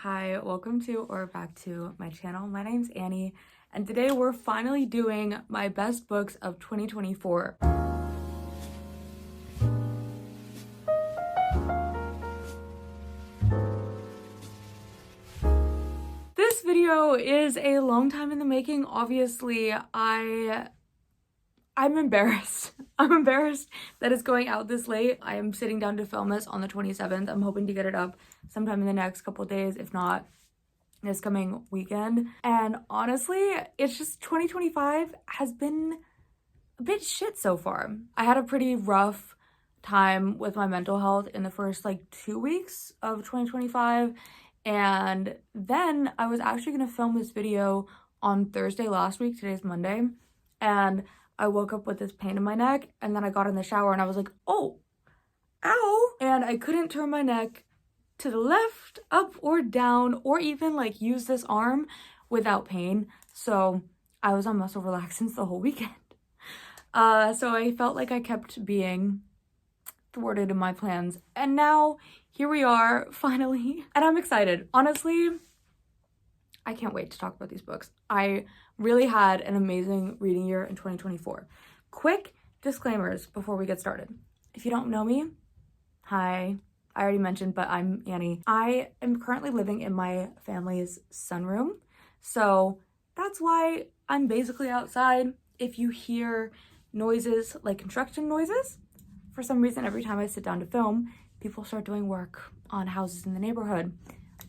Hi, welcome to or back to my channel. My name's Annie, and today we're finally doing my best books of 2024. This video is a long time in the making. Obviously, I'm embarrassed. I'm embarrassed that it's going out this late. I am sitting down to film this on the 27th. I'm hoping to get it up sometime in the next couple days, if not this coming weekend. And honestly, it's just 2025 has been a bit shit so far. I had a pretty rough time with my mental health in the first 2 weeks of 2025. And then I was actually gonna film this video on Thursday last week. Today's Monday. And I woke up with this pain in my neck, and then I got in the shower and I was like, oh, ow. And I couldn't turn my neck to the left, up or down, or even use this arm without pain. So I was on muscle relaxants the whole weekend. So I felt like I kept being thwarted in my plans. And now here we are, finally. And I'm excited. Honestly, I can't wait to talk about these books. I really had an amazing reading year in 2024. Quick disclaimers before we get started. If you don't know me, hi. I already mentioned, but I'm Annie. I am currently living in my family's sunroom. So that's why I'm basically outside. If you hear noises like construction noises, for some reason, every time I sit down to film, people start doing work on houses in the neighborhood.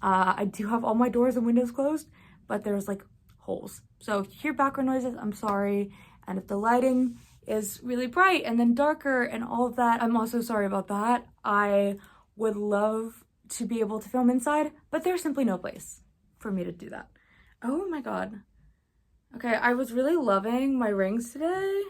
I do have all my doors and windows closed, but there's holes. So if you hear background noises, I'm sorry. And if the lighting is really bright and then darker and all of that, I'm also sorry about that. I would love to be able to film inside, but there's simply no place for me to do that. Oh my god. Okay, I was really loving my rings today,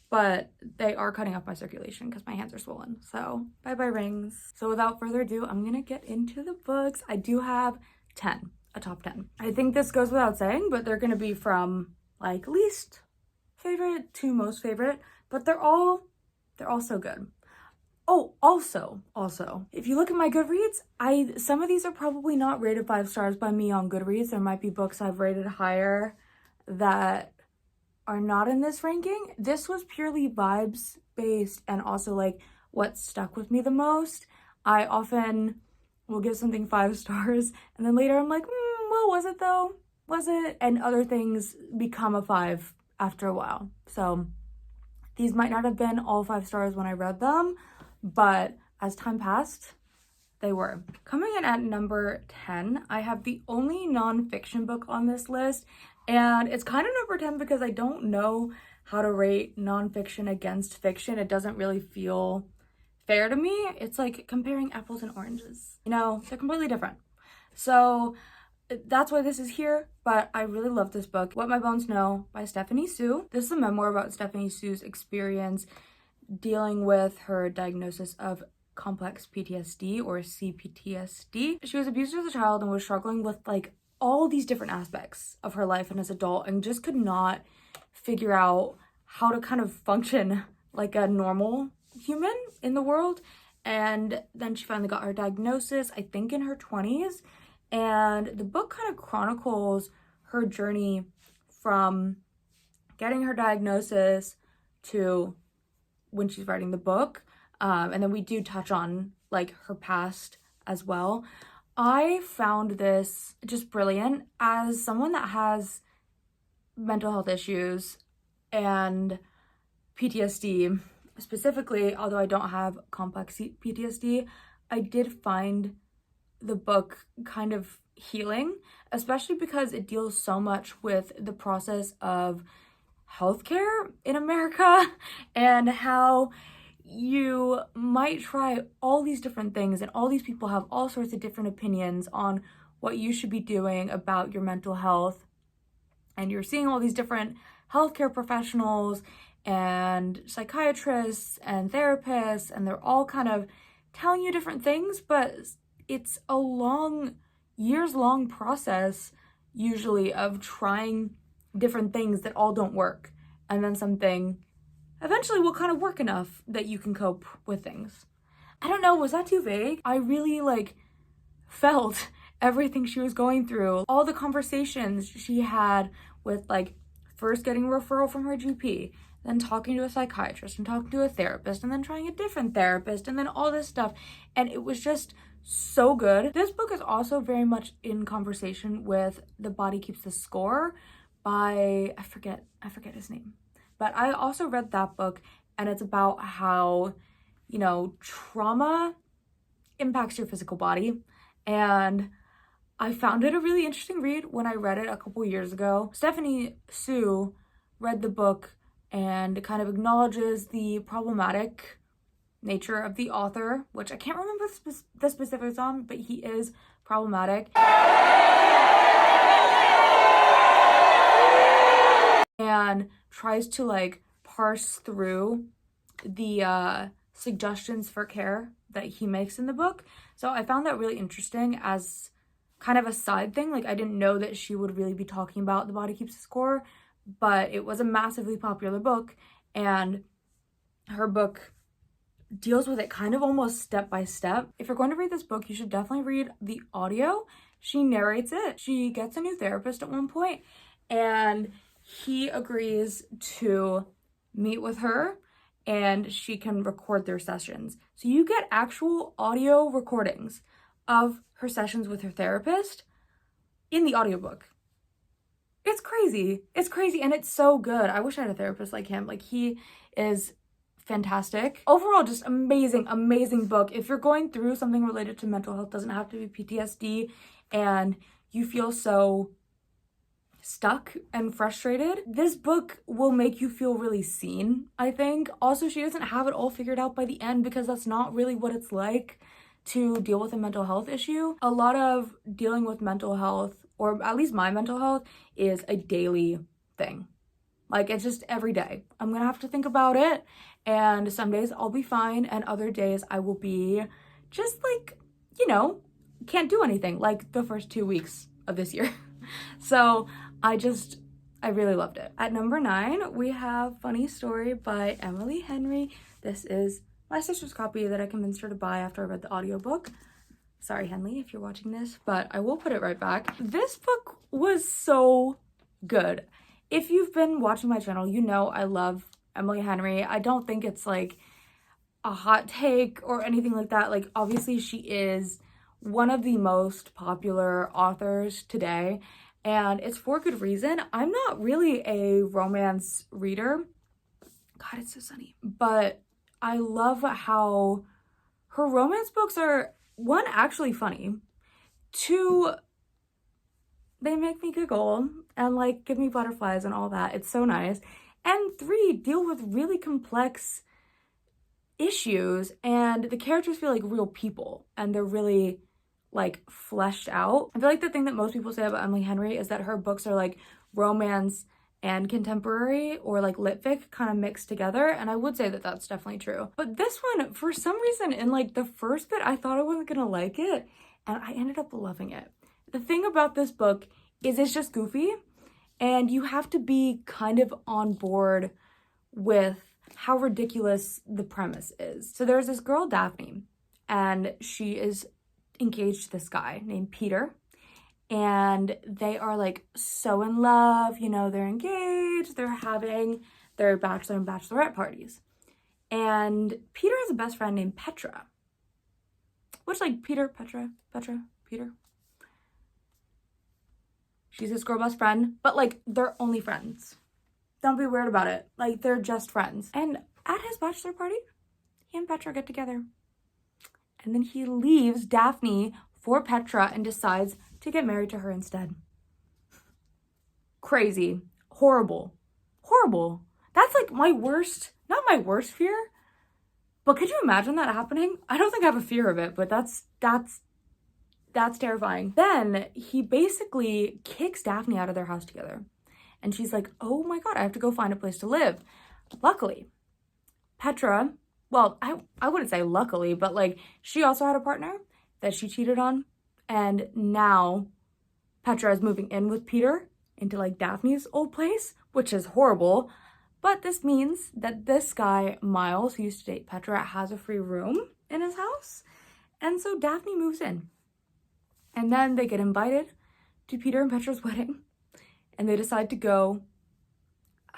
but they are cutting off my circulation because my hands are swollen. So bye-bye rings. So without further ado, I'm gonna get into the books. I do have 10, a top 10. I think this goes without saying, but they're gonna be from least favorite to most favorite, but they're all so good. Oh, also, if you look at my Goodreads, some of these are probably not rated 5 stars by me on Goodreads. There might be books I've rated higher that are not in this ranking. This was purely vibes based and also what stuck with me the most. I often will give something 5 stars and then later I'm like, well, was it though? Was it? And other things become a 5 after a while. So these might not have been all 5 stars when I read them, but as time passed, they were. Coming in at number 10, I have the only nonfiction book on this list, and it's kind of number 10 because I don't know how to rate nonfiction against fiction. It doesn't really feel fair to me. It's like comparing apples and oranges. They're completely different. So that's why this is here, but I really love this book, What My Bones Know by Stephanie Sue. This is a memoir about Stephanie Sue's experience dealing with her diagnosis of complex PTSD or CPTSD. She was abused as a child and was struggling with all these different aspects of her life and as an adult, and just could not figure out how to kind of function like a normal human in the world. And then she finally got her diagnosis, I think in her 20s. And the book kind of chronicles her journey from getting her diagnosis to when she's writing the book. And then we do touch on her past as well. I found this just brilliant. As someone that has mental health issues and PTSD specifically, although I don't have complex PTSD, I did find the book kind of healing, especially because it deals so much with the process of healthcare in America and how you might try all these different things and all these people have all sorts of different opinions on what you should be doing about your mental health. And you're seeing all these different healthcare professionals and psychiatrists and therapists, and they're all kind of telling you different things, but it's a years-long process usually of trying different things that all don't work, and then something eventually will kind of work enough that you can cope with things. I don't know, was that too vague? I really felt everything she was going through, all the conversations she had with like first getting a referral from her GP, then talking to a psychiatrist and talking to a therapist and then trying a different therapist and then all this stuff. And it was just so good. This book is also very much in conversation with The Body Keeps the Score by, I forget his name. But I also read that book, and it's about how, you know, trauma impacts your physical body. And I found it a really interesting read when I read it a couple years ago. Stephanie Sue read the book and kind of acknowledges the problematic nature of the author, which I can't remember the specifics on, but he is problematic. And tries to like parse through the suggestions for care that he makes in the book. So I found that really interesting as kind of a side thing. Like, I didn't know that she would really be talking about The Body Keeps the Score, but it was a massively popular book, and her book deals with it kind of almost step by step. If you're going to read this book, you should definitely read the audio. She narrates it. She gets a new therapist at one point, and he agrees to meet with her and she can record their sessions. So you get actual audio recordings of her sessions with her therapist in the audiobook. It's crazy. It's crazy, and it's so good. I wish I had a therapist like him. Like, he is fantastic. Overall, just amazing book. If you're going through something related to mental health, doesn't have to be PTSD, and you feel so stuck and frustrated, this book will make you feel really seen, I think. Also, she doesn't have it all figured out by the end, because that's not really what it's like to deal with a mental health issue. A lot of dealing with mental health, or at least my mental health, is a daily thing. Like, it's just every day. I'm gonna have to think about it, and some days I'll be fine, and other days I will be just like, you know, can't do anything, like the first 2 weeks of this year. So I really loved it. At number 9, we have Funny Story by Emily Henry. This is my sister's copy that I convinced her to buy after I read the audiobook. Sorry, Henley, if you're watching this, but I will put it right back. This book was so good. If you've been watching my channel, you know I love Emily Henry. I don't think it's like a hot take or anything like that. Like, obviously she is one of the most popular authors today, and it's for good reason. I'm not really a romance reader. God, it's so sunny. But I love how her romance books are, 1, actually funny, 2, they make me giggle and like give me butterflies and all that. It's so nice. And 3, deal with really complex issues, and the characters feel like real people, and they're really like fleshed out. I feel like the thing that most people say about Emily Henry is that her books are like romance and contemporary, or like lit fic kind of mixed together, and I would say that that's definitely true. But this one, for some reason, in like the first bit, I thought I wasn't gonna like it, and I ended up loving it. The thing about this book is it's just goofy, and you have to be kind of on board with how ridiculous the premise is. So there's this girl, Daphne, and she is engaged to this guy named Peter, and they are like so in love, you know, they're engaged, they're having their bachelor and bachelorette parties. And Peter has a best friend named Petra, which, like, Peter. She's his girl best friend, but like they're only friends. Don't be weird about it. Like, they're just friends. And at his bachelor party, he and Petra get together. And then he leaves Daphne for Petra and decides to get married to her instead. Crazy. Horrible. That's like my worst, not my worst fear, but could you imagine that happening? I don't think I have a fear of it, but that's terrifying. Then he basically kicks Daphne out of their house together. And she's like, oh my God, I have to go find a place to live. Luckily, Petra, well, I wouldn't say luckily, but like, she also had a partner that she cheated on. And now Petra is moving in with Peter into like Daphne's old place, which is horrible. But this means that this guy, Miles, who used to date Petra, has a free room in his house. And so Daphne moves in. And then they get invited to Peter and Petra's wedding, and they decide to go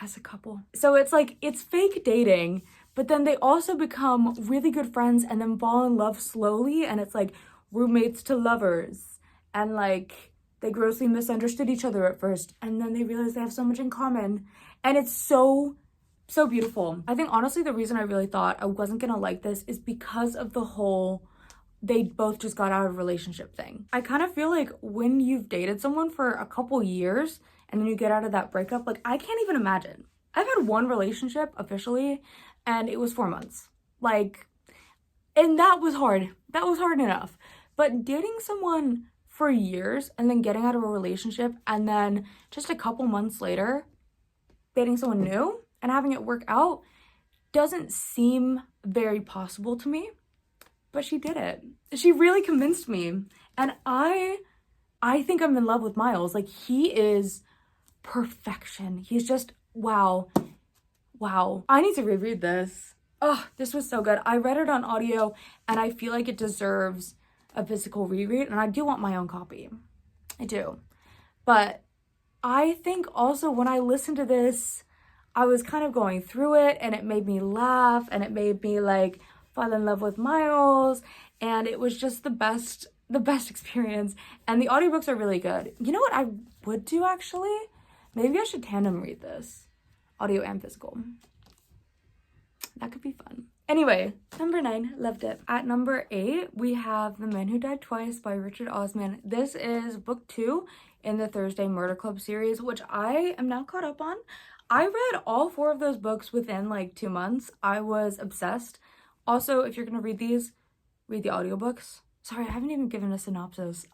as a couple. So it's like, it's fake dating, but then they also become really good friends and then fall in love slowly, and it's like roommates to lovers, and like they grossly misunderstood each other at first, and then they realize they have so much in common, and it's so beautiful. I think honestly the reason I really thought I wasn't gonna like this is because of the whole they both just got out of a relationship thing. I kind of feel like when you've dated someone for a couple years and then you get out of that breakup, like I can't even imagine. I've had one relationship officially and it was 4 months. Like, and that was hard. That was hard enough. But dating someone for years and then getting out of a relationship and then just a couple months later dating someone new and having it work out doesn't seem very possible to me. But she did it. She really convinced me. And I think I'm in love with Miles. Like, he is perfection. He's just, wow. Wow. I need to reread this. Oh, this was so good. I read it on audio and I feel like it deserves a physical reread, and I do want my own copy. I do. But I think also when I listened to this, I was kind of going through it and it made me laugh and it made me like fall in love with Miles, and it was just the best experience. And the audiobooks are really good. You know what I would do actually? Maybe I should tandem read this. Audio and physical. That could be fun. Anyway, number 9, loved it. At number 8, we have The Man Who Died Twice by Richard Osman. This is book 2 in the Thursday Murder Club series, which I am now caught up on. I read all 4 of those books within like 2 months. I was obsessed. Also, if you're gonna read these, read the audiobooks. Sorry, I haven't even given a synopsis.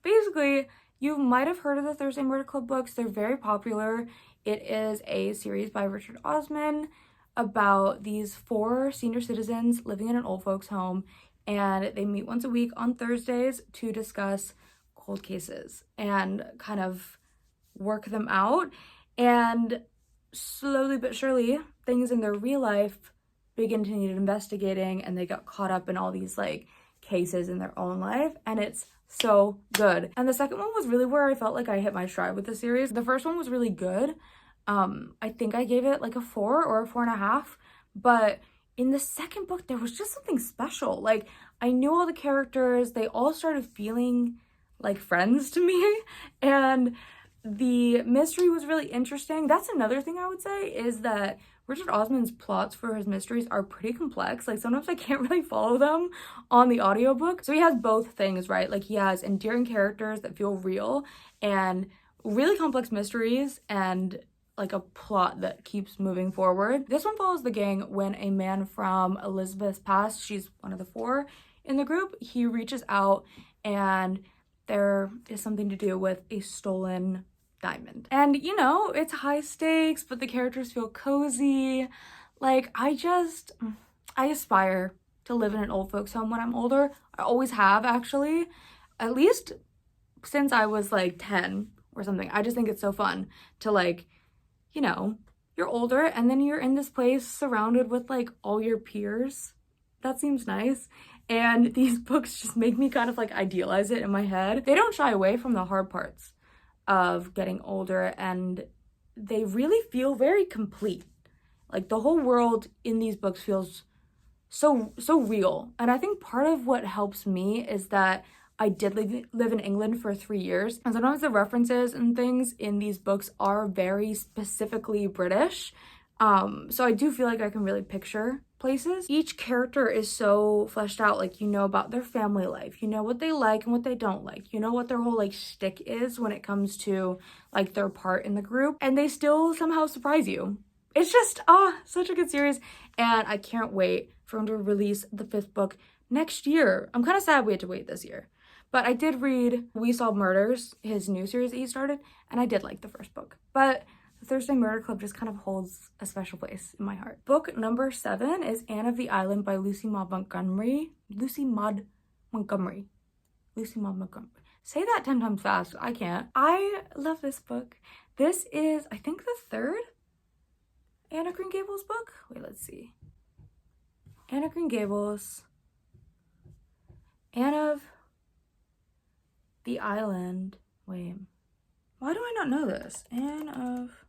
Basically, you might have heard of the Thursday Murder Club books. They're very popular. It is a series by Richard Osman about these 4 senior citizens living in an old folks home, and they meet once a week on Thursdays to discuss cold cases and kind of work them out. And slowly but surely, things in their real life begin to need investigating, and they got caught up in all these like cases in their own life, and it's so good. And the second one was really where I felt like I hit my stride with the series. The first one was really good. I think I gave it like a 4 or a 4.5, but in the second book there was just something special. Like, I knew all the characters, they all started feeling like friends to me, and the mystery was really interesting. That's another thing I would say, is that Richard Osman's plots for his mysteries are pretty complex. Like, sometimes I can't really follow them on the audiobook. So he has both things, right? Like, he has endearing characters that feel real and really complex mysteries and like a plot that keeps moving forward. This one follows the gang when a man from Elizabeth's past, she's one of the 4 in the group, he reaches out and there is something to do with a stolen diamond. And you know, it's high stakes, but the characters feel cozy. Like, I aspire to live in an old folks home when I'm older. I always have, actually, at least since I was like 10 or something. I just think it's so fun to, like, you know, you're older and then you're in this place surrounded with like all your peers. That seems nice. And these books just make me kind of like idealize it in my head. They don't shy away from the hard parts of getting older, and they really feel very complete. Like, the whole world in these books feels so real. And I think part of what helps me is that I did live in England for 3 years, and sometimes the references and things in these books are very specifically British. So I do feel like I can really picture places. Each character is so fleshed out. Like, you know about their family life, you know what they like and what they don't like, you know what their whole like shtick is when it comes to like their part in the group, and they still somehow surprise you. It's just such a good series, and I can't wait for him to release the 5th book next year. I'm kind of sad we had to wait this year, but I did read We Solve Murders, his new series that he started, and I did like the first book. But the Thursday Murder Club just kind of holds a special place in my heart. Book number 7 is Anne of the Island by Lucy Maud Montgomery. Lucy Maud Montgomery. Say that 10 times fast. I can't. I love this book. This is, I think, the 3rd Anne of Green Gables book. Wait, let's see. Anne of Green Gables. Anne of the Island. Wait, why do I not know this? Anne of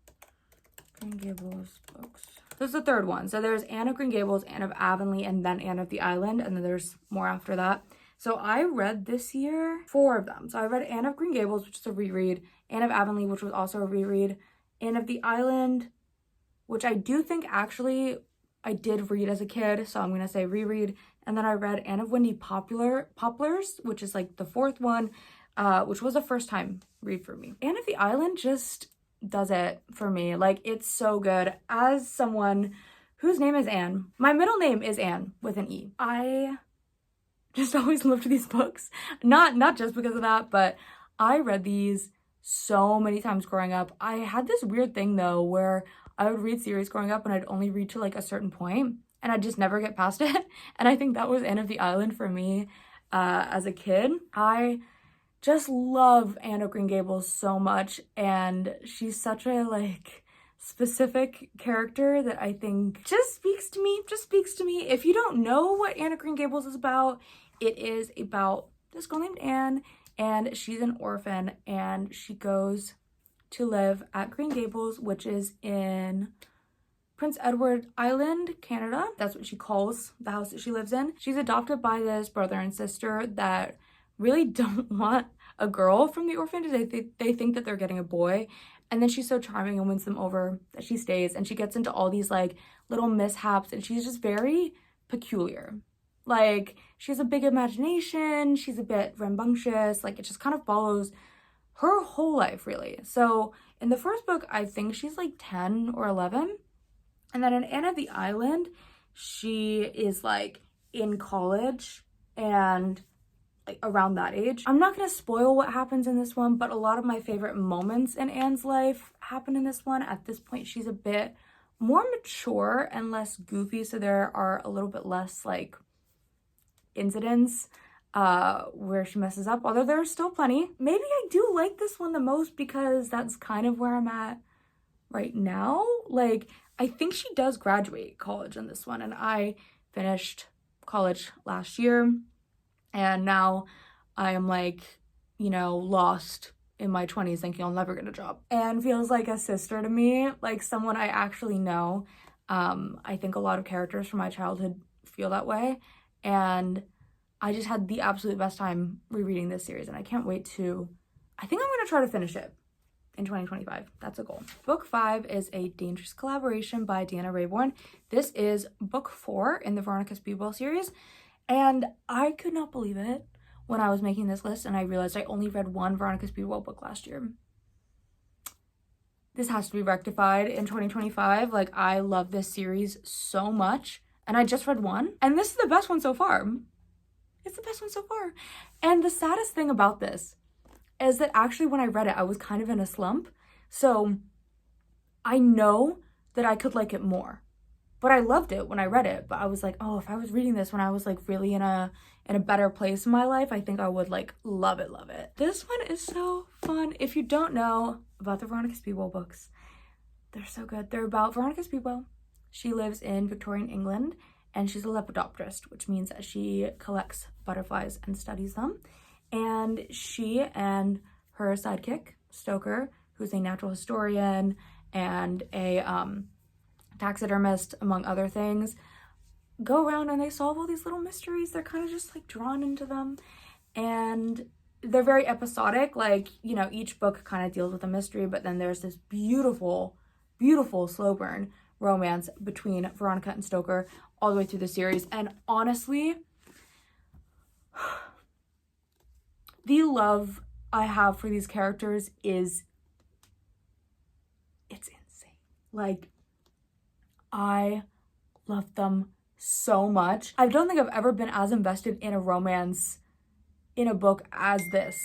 Green Gables books. This is the third one. So there's Anne of Green Gables, Anne of Avonlea, and then Anne of the Island, and then there's more after that. So I read this year 4 of them. So I read Anne of Green Gables, which is a reread, Anne of Avonlea, which was also a reread, Anne of the Island, which I do think actually I did read as a kid, so I'm gonna say reread. And then I read Anne of Windy Poplars, which is like the 4th one, which was a first time read for me. Anne of the Island just does it for me. Like, it's so good. As someone whose name is Anne, my middle name is Anne with an E. I just always loved these books. Not just because of that, but I read these so many times growing up. I had this weird thing though where I would read series growing up and I'd only read to like a certain point and I'd just never get past it. And I think that was Anne of the Island for me as a kid. I just love Anne of Green Gables so much, and she's such a like specific character that I think just speaks to me. If you don't know what Anne of Green Gables is about, it is about this girl named Anne, and she's an orphan, and she goes to live at Green Gables, which is in Prince Edward Island, Canada. That's what she calls the house that she lives in. She's adopted by this brother and sister that really don't want a girl from the orphanage. They think that they're getting a boy. And then she's so charming and wins them over that she stays, and she gets into all these like little mishaps, and she's just very peculiar. Like, she has a big imagination, she's a bit rambunctious, like it just kind of follows her whole life really. So in the first book, I think she's like 10 or 11. And then in Anne of the Island, she is like in college and like around that age. I'm not gonna spoil what happens in this one, but a lot of my favorite moments in Anne's life happen in this one. At this point, she's a bit more mature and less goofy, so there are a little bit less like incidents where she messes up, although there are still plenty. Maybe I do like this one the most because that's kind of where I'm at right now. Like, I think she does graduate college in this one, and I finished college last year, and now I am like, you know, lost in my 20s thinking I'll never get a job. Anne feels like a sister to me, like someone I actually know. I think a lot of characters from my childhood feel that way, and I just had the absolute best time rereading this series, and I can't wait to, I think I'm gonna try to finish it in 2025. That's a goal. Book 5 is A Dangerous Collaboration by Deanna Raybourn. This is book 4 in the Veronica Speedwell series, and I could not believe it when I was making this list and I realized I only read one Veronica Speedwell book last year. This has to be rectified in 2025. Like, I love this series so much, and I just read one, and this is the best one so far. It's the best one so far. And the saddest thing about this is that actually when I read it, I was kind of in a slump. So I know that I could like it more, but I loved it when I read it. But I was like, oh, if I was reading this when I was like really in a better place in my life, I think I would like love it. This one is so fun. If you don't know about the Veronica Speedwell books, they're so good. They're about Veronica Speedwell. She lives in Victorian England, and she's a lepidopterist, which means that she collects butterflies and studies them. And she and her sidekick, Stoker, who's a natural historian and a taxidermist, among other things, go around and they solve all these little mysteries. They're kind of just like drawn into them. And they're very episodic. Like, you know, each book kind of deals with a mystery, but then there's this beautiful, beautiful slow burn romance between Veronica and Stoker all the way through the series. And honestly, the love I have for these characters it's insane. Like, I love them so much. I don't think I've ever been as invested in a romance in a book as this.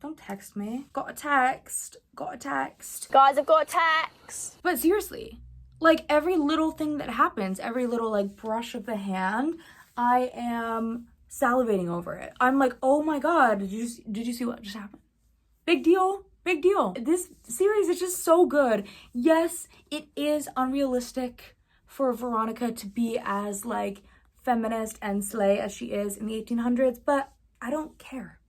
Don't text me. Got a text. Guys, I've got a text. But seriously, like every little thing that happens, every little like brush of the hand, I am salivating over it. I'm like, oh my god, did you see what just happened? Big deal. This series is just so good. Yes, it is unrealistic for Veronica to be as like feminist and slay as she is in the 1800s, but I don't care.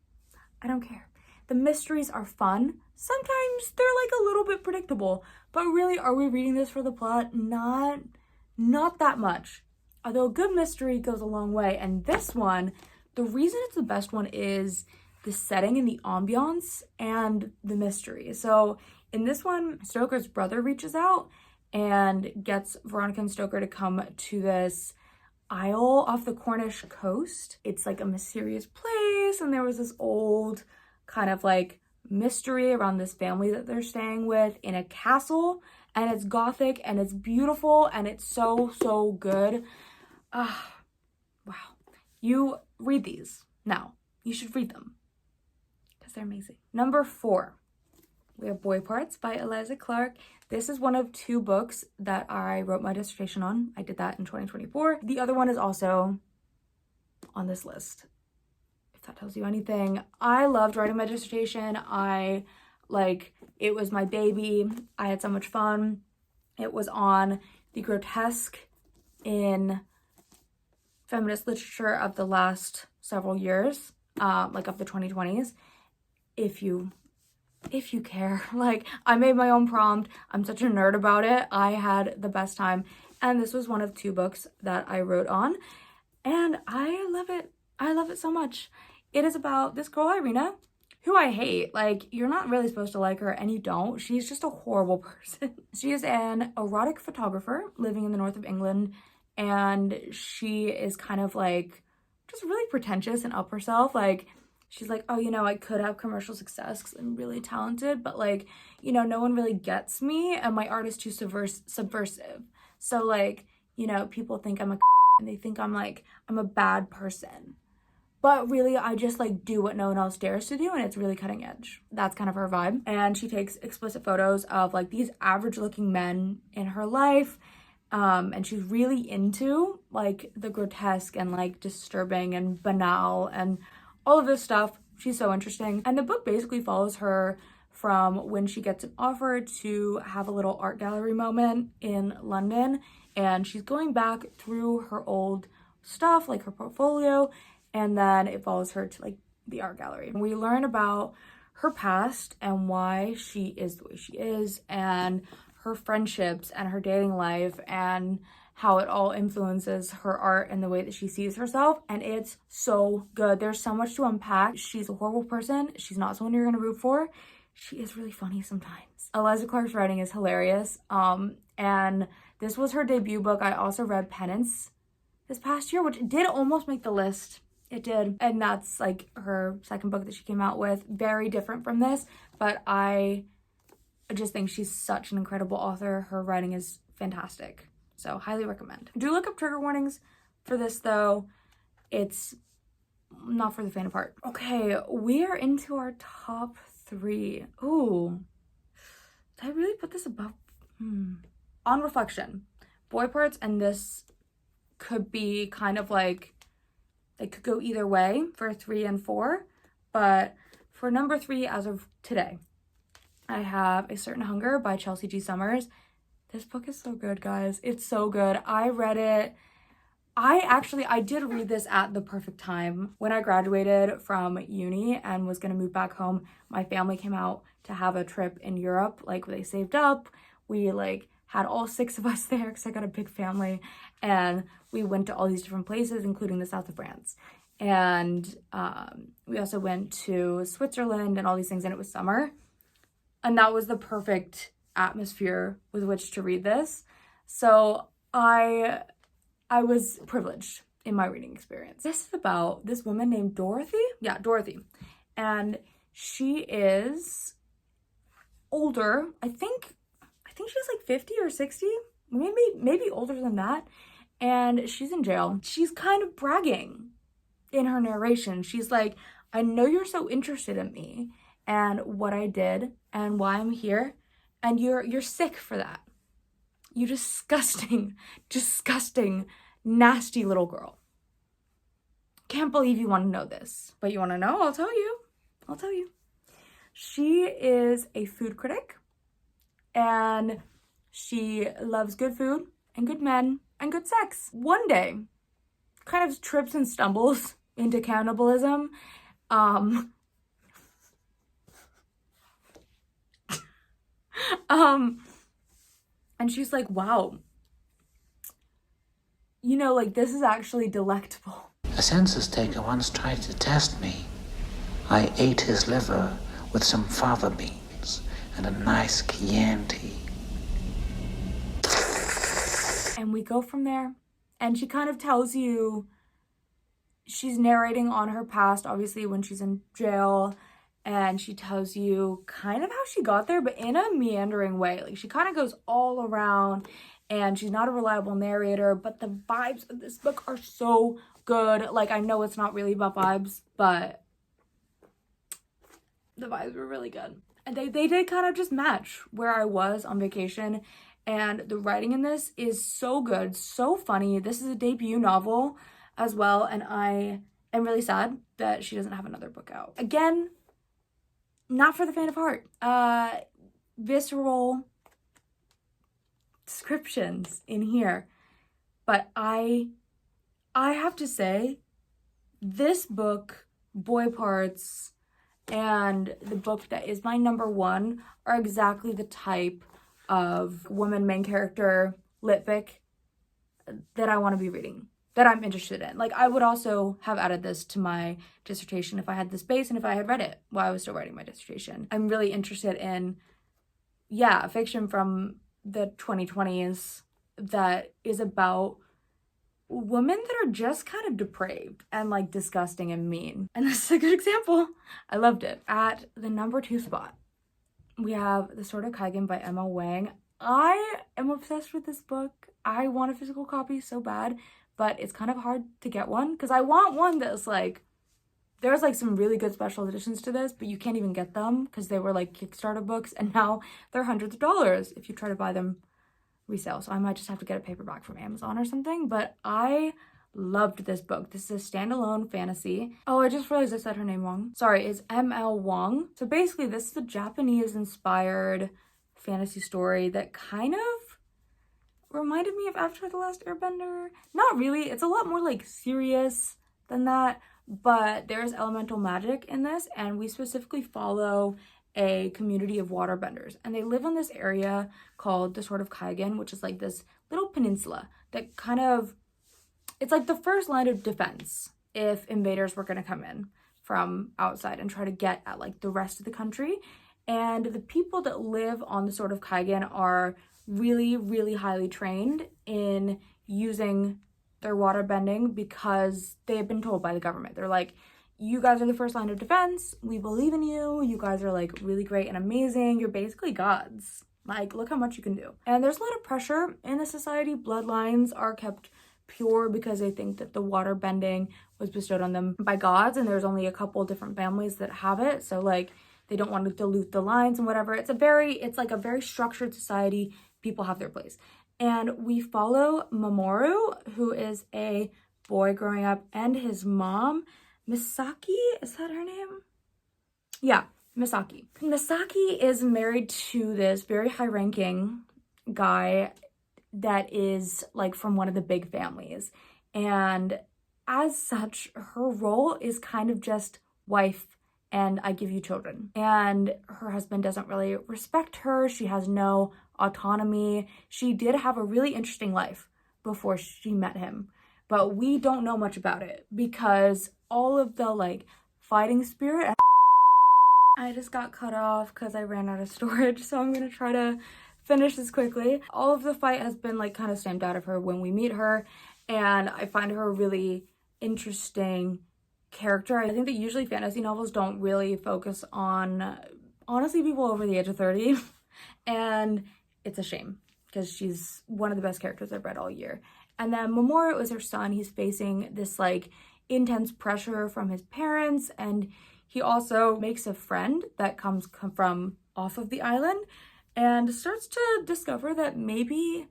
I don't care. The mysteries are fun. Sometimes they're like a little bit predictable, but really, are we reading this for the plot? Not that much. Although a good mystery goes a long way, and this one, the reason it's the best one is the setting and the ambiance and the mystery. So in this one, Stoker's brother reaches out and gets Veronica and Stoker to come to this isle off the Cornish coast. It's like a mysterious place, and there was this old kind of like mystery around this family that they're staying with in a castle, and it's gothic and it's beautiful and it's so good. Wow. You read these now. You should read them because they're amazing. Number 4, we have Boy Parts by Eliza Clark. This is one of 2 books that I wrote my dissertation on. I did that in 2024. The other one is also on this list. If that tells you anything, I loved writing my dissertation. It was my baby. I had so much fun. It was on the grotesque in feminist literature of the last several years, like of the 2020s. If you care, like, I made my own prompt. I'm such a nerd about it. I had the best time. And this was one of 2 books that I wrote on. And I love it. I love it so much. It is about this girl, Irina, who I hate. Like, you're not really supposed to like her, and you don't. She's just a horrible person. She is an erotic photographer living in the north of England, and she is kind of like just really pretentious and up herself. Like, she's like, oh, I could have commercial success because I'm really talented, but like, no one really gets me, and my art is too subversive. So like, people think I'm a and they think I'm a bad person. But really, I just like do what no one else dares to do, and it's really cutting edge. That's kind of her vibe. And she takes explicit photos of like these average looking men in her life. And she's really into like the grotesque and like disturbing and banal and all of this stuff. She's so interesting. And the book basically follows her from when she gets an offer to have a little art gallery moment in London. And she's going back through her old stuff, like her portfolio, and then it follows her to like the art gallery. We learn about her past and why she is the way she is, and her friendships and her dating life, and how it all influences her art and the way that she sees herself. And it's so good. There's so much to unpack. She's a horrible person. She's not someone you're gonna root for. She is really funny sometimes. Eliza Clark's writing is hilarious. And this was her debut book. I also read Penance this past year, which did almost make the list. It did. And that's like her second book that she came out with. Very different from this, but I just think she's such an incredible author. Her writing is fantastic. So highly recommend. Do look up trigger warnings for this though. It's not for the faint of heart. Okay, we are into our top 3. Ooh, did I really put this above? On reflection, Boy Parts and this could be kind of like, it could go either way for 3 and 4, but for number 3 as of today, I have A Certain Hunger by Chelsea G. Summers. This book is so good, guys. It's so good. I read it. I did read this at the perfect time. When I graduated from uni and was gonna move back home, my family came out to have a trip in Europe. Like, they saved up. We like had all 6 of us there because I got a big family, and we went to all these different places, including the south of France. And we also went to Switzerland and all these things, and it was summer. And that was the perfect atmosphere with which to read this. So I was privileged in my reading experience. This is about this woman named Dorothy. Yeah, Dorothy. And she is older. I think she's like 50 or 60, maybe older than that. And she's in jail. She's kind of bragging in her narration. She's like, I know you're so interested in me and what I did and why I'm here, and you're sick for that. You disgusting, nasty little girl. Can't believe you want to know this. But you want to know? I'll tell you. She is a food critic, and she loves good food and good men and good sex. One day, kind of trips and stumbles into cannibalism. Um, and she's like, wow, you know, like, this is actually delectable. A census taker once tried to test me. I ate his liver with some fava beans and a nice Chianti. And we go from there. And she kind of tells you, she's narrating on her past, obviously, when she's in jail. And she tells you kind of how she got there, but in a meandering way. Like, she kind of goes all around, and she's not a reliable narrator, but the vibes of this book are so good. Like, I know it's not really about vibes, but the vibes were really good. And they did kind of just match where I was on vacation. And the writing in this is so good, so funny. This is a debut novel as well, and I am really sad that she doesn't have another book out. Again, not for the faint of heart. Visceral descriptions in here. But I have to say, this book, Boy Parts, and the book that is my number one are exactly the type of woman main character lit fic that I want to be reading, that I'm interested in. Like, I would also have added this to my dissertation if I had the space and if I had read it while I was still writing my dissertation. I'm really interested in, fiction from the 2020s that is about women that are just kind of depraved and like disgusting and mean. And this is a good example. I loved it. At the number 2 spot, we have The Sword of Kaigen by Emma Wang. I am obsessed with this book. I want a physical copy so bad, but it's kind of hard to get one because I want one that's like, there's like some really good special editions to this, but you can't even get them because they were like Kickstarter books, and now they're hundreds of dollars if you try to buy them resale. So I might just have to get a paperback from Amazon or something, but I loved this book. This is a standalone fantasy. Oh, I just realized I said her name wrong. Sorry, it's M.L. Wong. So basically, this is a Japanese-inspired fantasy story that kind of reminded me of Avatar: The Last Airbender. Not really. It's a lot more like serious than that, but there's elemental magic in this, and we specifically follow a community of waterbenders, and they live in this area called the Sword of Kaigen, which is like this little peninsula that kind of, it's like the first line of defense if invaders were going to come in from outside and try to get at like the rest of the country. And the people that live on the Sword of Kaigen are really, really highly trained in using their waterbending because they have been told by the government. They're like, you guys are the first line of defense. We believe in you. You guys are like really great and amazing. You're basically gods. Like, look how much you can do. And there's a lot of pressure in the society. Bloodlines are kept pure because they think that the water bending was bestowed on them by gods, and there's only a couple different families that have it. So like, they don't want to dilute the lines and whatever. It's like a very structured society. People have their place. And we follow Mamoru, who is a boy growing up, and his mom, Misaki, is that her name? Yeah, Misaki. Misaki is married to this very high-ranking guy that is like from one of the big families. And as such, her role is kind of just wife and I give you children. And her husband doesn't really respect her. She has no autonomy. She did have a really interesting life before she met him, but we don't know much about it because all of the like fighting spirit. I just got cut off because I ran out of storage, so I'm gonna try to finish this quickly. All of the fight has been like kind of stamped out of her when we meet her, and I find her a really interesting character. I think that usually fantasy novels don't really focus on, honestly, people over the age of 30, and it's a shame because she's one of the best characters I've read all year. And then Mamoru is her son. He's facing this like intense pressure from his parents, and he also makes a friend that comes from off of the island and starts to discover that maybe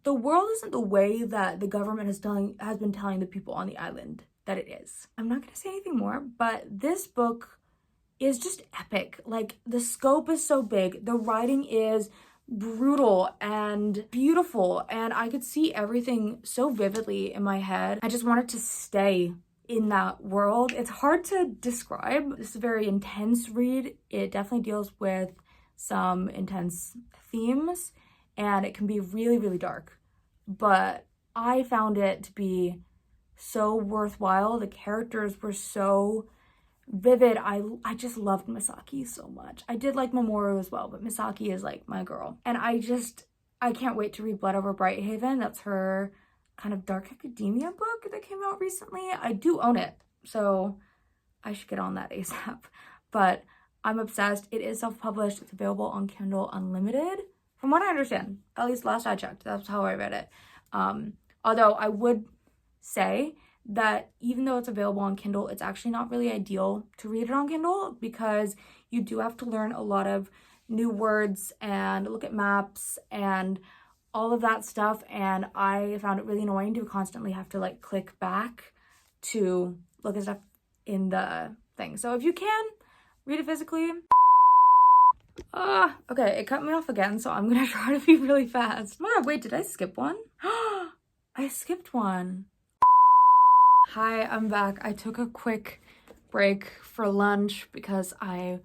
the world isn't the way that the government has been telling the people on the island that it is. I'm not going to say anything more, but this book is just epic. Like, the scope is so big. The writing is brutal and beautiful, and I could see everything so vividly in my head. I just wanted to stay in that world. It's hard to describe. It's a very intense read. It definitely deals with some intense themes, and it can be really, really dark. But I found it to be so worthwhile. The characters were so vivid. I just loved Misaki so much. I did like Mamoru as well, but Misaki is like my girl. And I can't wait to read Blood Over Brighthaven. That's her kind of dark academia book that came out recently. I do own it, so I should get on that ASAP. But I'm obsessed. It is self-published. It's available on Kindle Unlimited, from what I understand. At least last I checked, that's how I read it. Although I would say that even though it's available on Kindle, it's actually not really ideal to read it on Kindle, because you do have to learn a lot of new words and look at maps and all of that stuff, and I found it really annoying to constantly have to like click back to look at stuff in the thing. So if you can, read it physically. Okay, it cut me off again, so I'm gonna try to be really fast. Oh, wait, did I skip one? I skipped one. Hi, I'm back. I took a quick break for lunch because I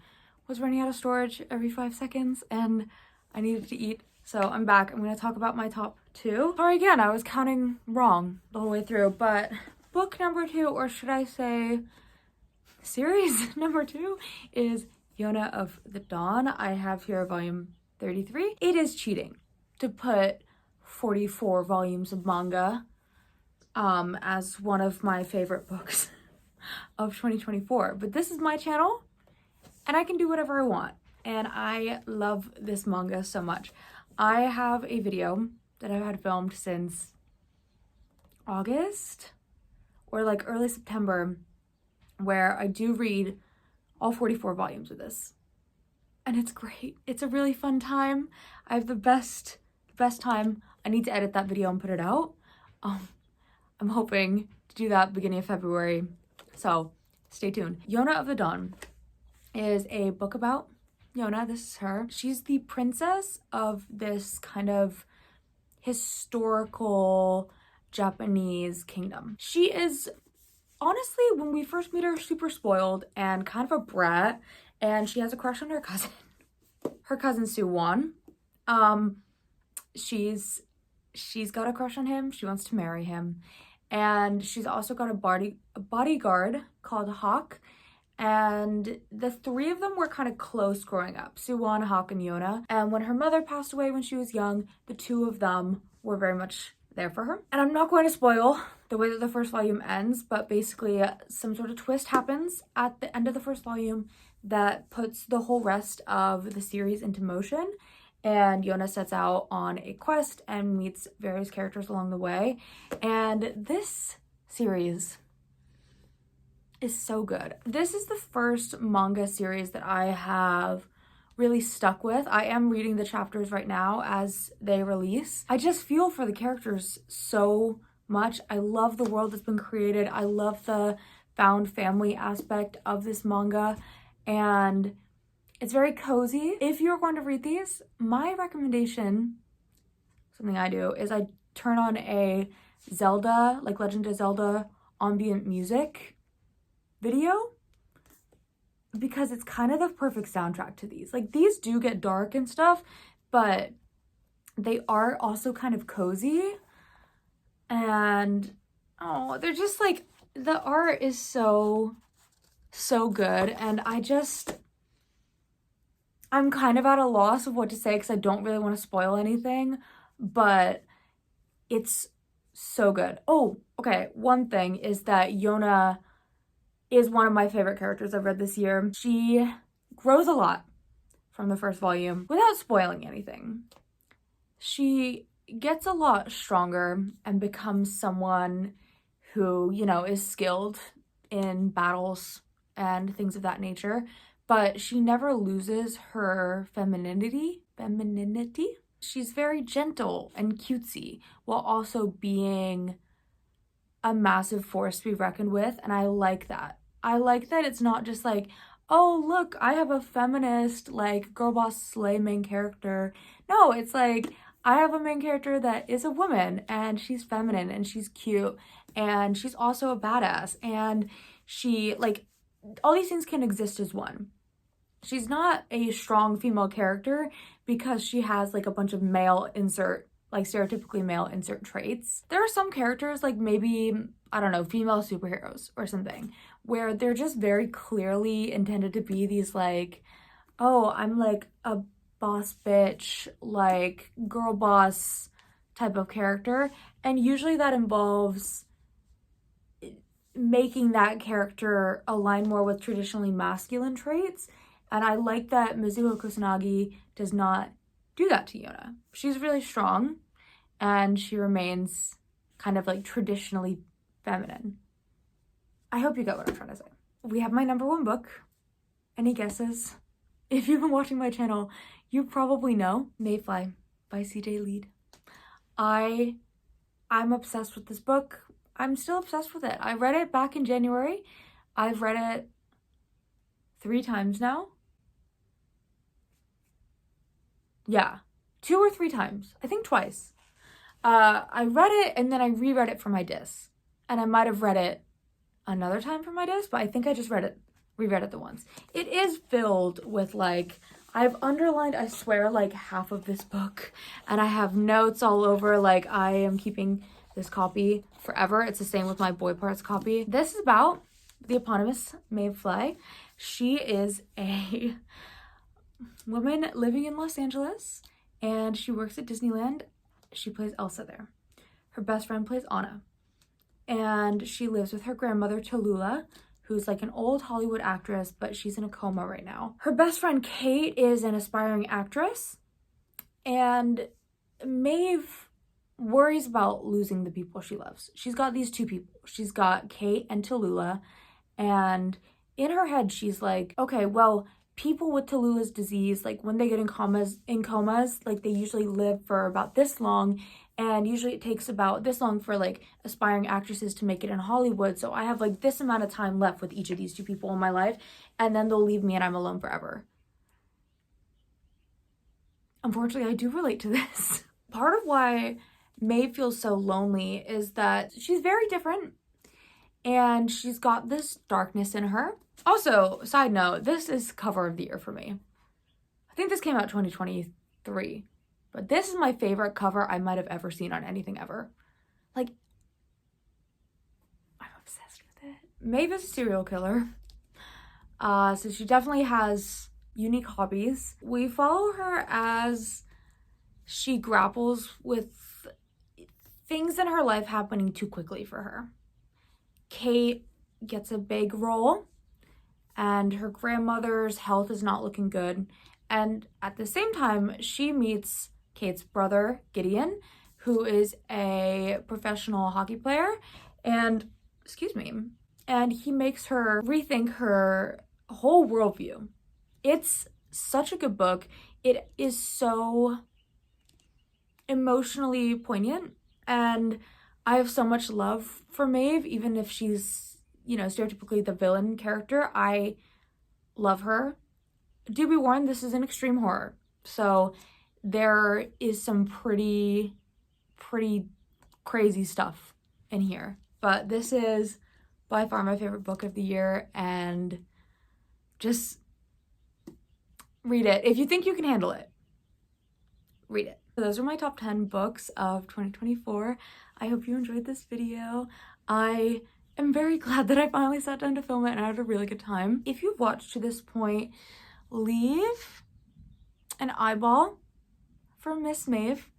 was running out of storage every 5 seconds and I needed to eat. So I'm back. I'm going to talk about my top 2. Sorry again, I was counting wrong the whole way through, but book number 2, or should I say series number 2, is Yona of the Dawn. I have here volume 33. It is cheating to put 44 volumes of manga as one of my favorite books of 2024. But this is my channel and I can do whatever I want. And I love this manga so much. I have a video that I've had filmed since August or like early September where I do read all 44 volumes of this. And it's great. It's a really fun time. I have the best time. I need to edit that video and put it out. I'm hoping to do that beginning of February. So stay tuned. Yona of the Dawn is a book about Yona. This is her. She's the princess of this kind of historical Japanese kingdom. She is, honestly, when we first meet her, super spoiled and kind of a brat, and she has a crush on her cousin. Her cousin Suwon. She's got a crush on him. She wants to marry him. And she's also got a bodyguard called Hawk. And the three of them were kind of close growing up, Suwon, Hawk, and Yona. And when her mother passed away when she was young, the two of them were very much there for her. And I'm not going to spoil the way that the first volume ends, but basically some sort of twist happens at the end of the first volume that puts the whole rest of the series into motion. And Yona sets out on a quest and meets various characters along the way. And this series is so good. This is the first manga series that I have really stuck with. I am reading the chapters right now as they release. I just feel for the characters so much. I love the world that's been created. I love the found family aspect of this manga, and it's very cozy. If you're going to read these, my recommendation, something I do, is I turn on a Zelda, like Legend of Zelda ambient music video, because it's kind of the perfect soundtrack to these. Like, these do get dark and stuff, but they are also kind of cozy. And oh, they're just like, the art is so good. And I'm kind of at a loss of what to say because I don't really want to spoil anything, but it's so good. Oh, okay. One thing is that Yona is one of my favorite characters I've read this year. She grows a lot from the first volume without spoiling anything. She gets a lot stronger and becomes someone who, you know, is skilled in battles and things of that nature, but she never loses her femininity. She's very gentle and cutesy while also being a massive force to be reckoned with, and I like that. I like that it's not just like, oh, look, I have a feminist, like, girl boss slay main character. No, it's like, I have a main character that is a woman, and she's feminine, and she's cute, and she's also a badass, and she, like, all these things can exist as one. She's not a strong female character because she has, like, a bunch of male insert, like, stereotypically male insert traits. There are some characters, like, maybe, I don't know, female superheroes or something, where they're just very clearly intended to be these, like, oh, I'm, like, a boss bitch, like, girl boss type of character, and usually that involves making that character align more with traditionally masculine traits, and I like that Mizuho Kusanagi does not do that to Yona. She's really strong, and she remains kind of, like, traditionally feminine. I hope you get what I'm trying to say. We have my number one book. Any guesses? If you've been watching my channel, you probably know Maeve Fly by CJ Lead. I'm obsessed with this book. I'm still obsessed with it. I read it back in January. I've read it 3 times now. Yeah, 2 or 3 times. I think twice. I read it and then I reread it for my dis. And I might have read it another time for my dis, but I think I just reread it the once. It is filled with, like, I've underlined, I swear, like, half of this book, and I have notes all over. Like, I am keeping this copy forever. It's the same with my Boy Parts copy. This is about the eponymous Maeve Fly. She is a woman living in Los Angeles, and she works at Disneyland. She plays Elsa there. Her best friend plays Anna, and she lives with her grandmother, Tallulah, who's, like, an old Hollywood actress, but she's in a coma right now. Her best friend, Kate, is an aspiring actress, and Maeve worries about losing the people she loves. She's got these 2 people. She's got Kate and Tallulah, and in her head, she's like, okay, well, people with Tallulah's disease, like, when they get in comas, like, they usually live for about this long, and usually it takes about this long for, like, aspiring actresses to make it in Hollywood. So I have, like, this amount of time left with each of these 2 people in my life, and then they'll leave me and I'm alone forever. Unfortunately, I do relate to this. Part of why Maeve feels so lonely is that she's very different, and she's got this darkness in her. Also, side note, this is cover of the year for me. I think this came out 2023. But this is my favorite cover I might have ever seen on anything ever. Like, I'm obsessed with it. Maeve is a serial killer. So she definitely has unique hobbies. We follow her as she grapples with things in her life happening too quickly for her. Kate gets a big role, and her grandmother's health is not looking good. And at the same time, she meets Kate's brother, Gideon, who is a professional hockey player, and he makes her rethink her whole worldview. It's such a good book. It is so emotionally poignant, and I have so much love for Maeve, even if she's, you know, stereotypically the villain character. I love her. Do be warned, this is an extreme horror, so there is some pretty crazy stuff in here. But this is by far my favorite book of the year, and just read it. If you think you can handle it, read it. So those are my top 10 books of 2024. I hope you enjoyed this video. I am very glad that I finally sat down to film it, and I had a really good time. If you've watched to this point, leave an eyeball for Miss Maeve,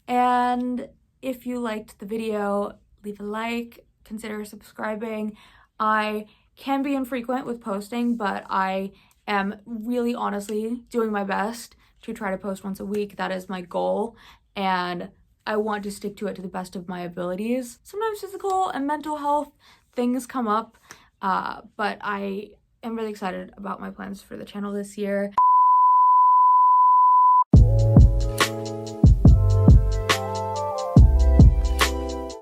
and if you liked the video, leave a like, consider subscribing. I can be infrequent with posting, but I am really honestly doing my best to try to post once a week. That is my goal, and I want to stick to it to the best of my abilities. Sometimes physical and mental health things come up, but I am really excited about my plans for the channel this year.